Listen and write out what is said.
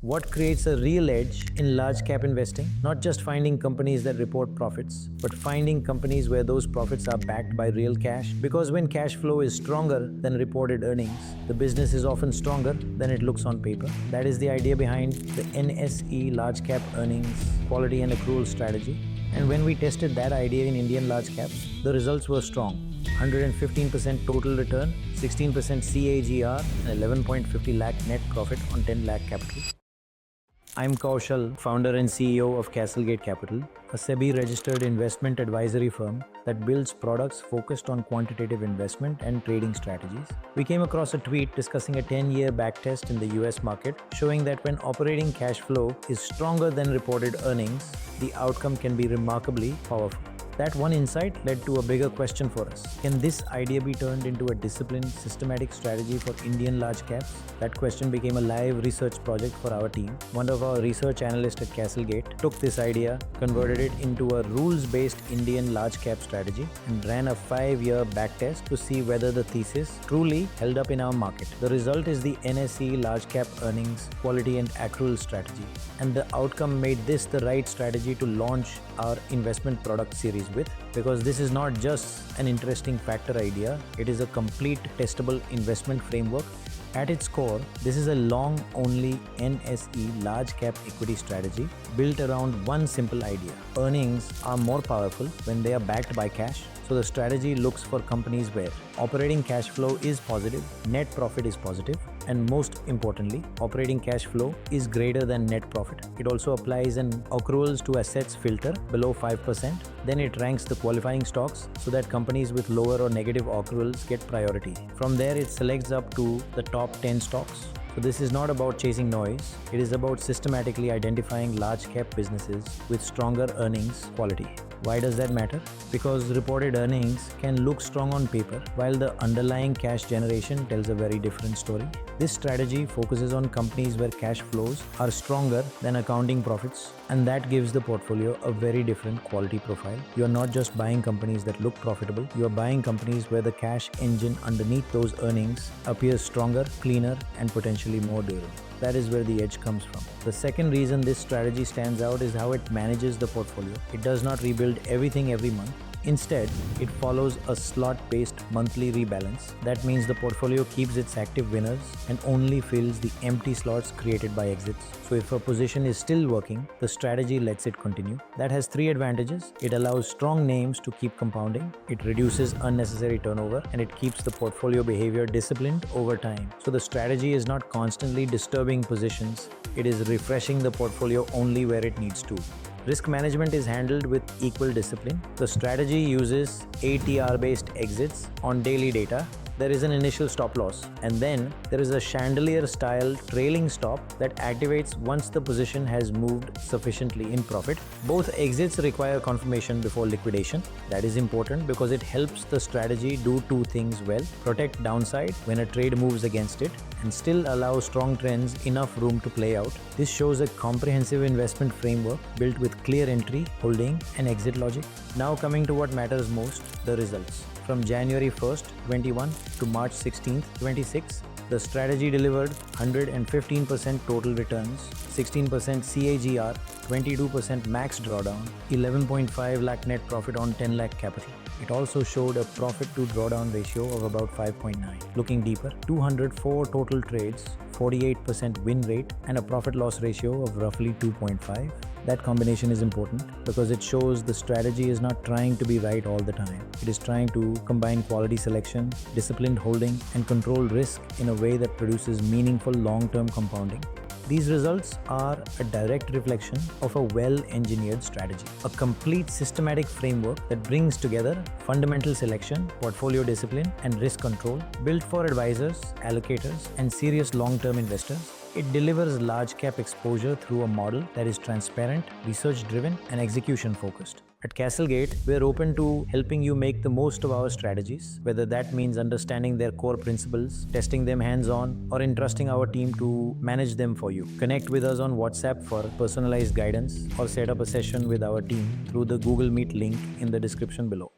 What creates a real edge in large cap investing? Not just finding companies that report profits, but finding companies where those profits are backed by real cash. Because when cash flow is stronger than reported earnings, the business is often stronger than it looks on paper. That is the idea behind the NSE large cap earnings, quality and accrual strategy. And when we tested that idea in Indian large caps, the results were strong. 115% total return, 16% CAGR, and 11.50 lakh net profit on 10 lakh capital. I'm Kaushal, founder and CEO of CastleGate Capital, a SEBI-registered investment advisory firm that builds products focused on quantitative investment and trading strategies. We came across a tweet discussing a 10-year backtest in the US market, showing that when operating cash flow is stronger than reported earnings, the outcome can be remarkably powerful. That one insight led to a bigger question for us. Can this idea be turned into a disciplined, systematic strategy for Indian large caps? That question became a live research project for our team. One of our research analysts at CastleGate took this idea, converted it into a rules-based Indian large cap strategy, and ran a 5-year backtest to see whether the thesis truly held up in our market. The result is the NSE large cap earnings, quality and accrual strategy. And the outcome made this the right strategy to launch our investment product series with, because this is not just an interesting factor idea, it is a complete testable investment framework. At its core, this is a long-only NSE large cap equity strategy built around one simple idea. Earnings are more powerful when they are backed by cash. So the strategy looks for companies where operating cash flow is positive, net profit is positive, and most importantly, operating cash flow is greater than net profit. It also applies an accruals to assets filter below 5%. Then it ranks the qualifying stocks so that companies with lower or negative accruals get priority. From there, it selects up to the top 10 stocks. So this is not about chasing noise, it is about systematically identifying large cap businesses with stronger earnings quality. Why does that matter? Because reported earnings can look strong on paper, while the underlying cash generation tells a very different story. This strategy focuses on companies where cash flows are stronger than accounting profits, and that gives the portfolio a very different quality profile. You are not just buying companies that look profitable, you are buying companies where the cash engine underneath those earnings appears stronger, cleaner, and potentially more durable. That is where the edge comes from. The second reason this strategy stands out is how it manages the portfolio. It does not rebuild everything every month. Instead, it follows a slot-based monthly rebalance. That means the portfolio keeps its active winners and only fills the empty slots created by exits. So if a position is still working, the strategy lets it continue. That has 3 advantages. It allows strong names to keep compounding, it reduces unnecessary turnover, and it keeps the portfolio behavior disciplined over time. So the strategy is not constantly disturbing positions, it is refreshing the portfolio only where it needs to. Risk management is handled with equal discipline. The strategy uses ATR-based exits on daily data. There is an initial stop loss, and then there is a chandelier-style trailing stop that activates once the position has moved sufficiently in profit. Both exits require confirmation before liquidation. That is important because it helps the strategy do 2 things well: protect downside when a trade moves against it, and still allow strong trends enough room to play out. This shows a comprehensive investment framework built with clear entry, holding, and exit logic. Now coming to what matters most, the results. From January 1st, 21 to March 16th, 26, the strategy delivered 115% total returns, 16% CAGR, 22% max drawdown, 11.5 lakh net profit on 10 lakh capital. It also showed a profit to drawdown ratio of about 5.9. Looking deeper, 204 total trades, 48% win rate, and a profit loss ratio of roughly 2.5. That combination is important because it shows the strategy is not trying to be right all the time. It is trying to combine quality selection, disciplined holding, and controlled risk in a way that produces meaningful long-term compounding. These results are a direct reflection of a well-engineered strategy, a complete systematic framework that brings together fundamental selection, portfolio discipline, and risk control, built for advisors, allocators, and serious long-term investors. It delivers large cap exposure through a model that is transparent, research-driven, and execution-focused. At CastleGate, we're open to helping you make the most of our strategies, whether that means understanding their core principles, testing them hands-on, or entrusting our team to manage them for you. Connect with us on WhatsApp for personalized guidance, or set up a session with our team through the Google Meet link in the description below.